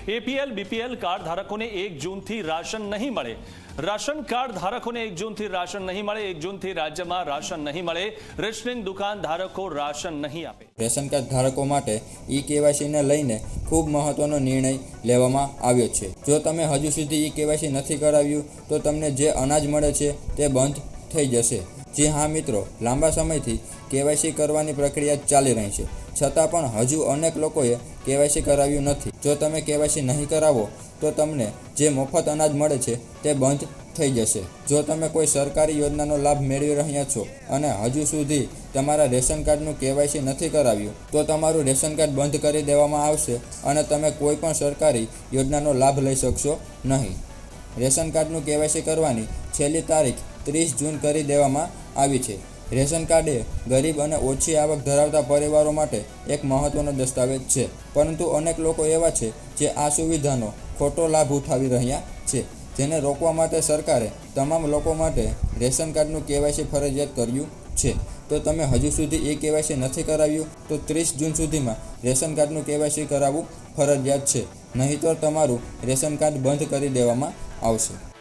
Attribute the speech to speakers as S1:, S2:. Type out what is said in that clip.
S1: APL BPL card ધારકોને 1 જૂનથી ration નહીં મળે। રાશન કાર્ડ ધારકોને 1 જૂનથી રાશન નહીં મળે। 1 જૂનથી રાજ્યમાં રાશન નહીં મળે। રેશનિંગ દુકાન ધારકો રાશન નહીં આપે।
S2: રેશન કાર્ડ ધારકો માટે ઈ-કેવાયસીને લઈને ખૂબ મહત્વનો નિર્ણય લેવામાં આવ્યો છે। જો તમે હજુ સુધી ઈ-કેવાયસી નથી કરાવ્યું તો તમને જે અનાજ મળે છે તે બંધ થઈ જશે। જી હા મિત્રો, લાંબા સમયથી કેવાયસી કરવાની પ્રક્રિયા ચાલી રહી છે, છતાં પણ હજુ અનેક લોકોએ કેવાયસી કરાવ્યું નથી। જો તમે કેવાયસી નહીં કરાવો તો તમને જે મફત અનાજ મળે છે તે બંધ થઈ જશે। જો તમે કોઈ સરકારી યોજનાનો લાભ મેળવી રહ્યા છો અને હજુ સુધી તમારા રેશન કાર્ડનું કેવાયસી નથી કરાવ્યું તો તમારું રેશન કાર્ડ બંધ કરી દેવામાં આવશે અને તમે કોઈ પણ સરકારી યોજનાનો લાભ લઈ શકશો નહીં। રેશન કાર્ડનું કેવાયસી કરવાની છેલ્લી તારીખ 30 જૂન કરી દેવામાં આવી છે। રેશન કાર્ડ એ ગરીબ અને ઓછી આવક ધરાવતા પરિવારો માટે એક મહત્વનો દસ્તાવેજ છે, પરંતુ અનેક લોકો એવા છે જે આ સુવિધાનો ખોટો લાભ ઉઠાવી રહ્યા છે, જેને રોકવા માટે સરકારે તમામ લોકો માટે રેશન કાર્ડનું કેવાયસી ફરજિયાત કર્યું છે। તો તમે હજુ સુધી એ કેવાયસી નથી કરાવ્યું તો 30 જૂન સુધીમાં રેશન કાર્ડનું કેવાયસી કરાવવું ફરજિયાત છે, નહીં તો તમારું રેશન કાર્ડ બંધ કરી દેવામાં આવશે।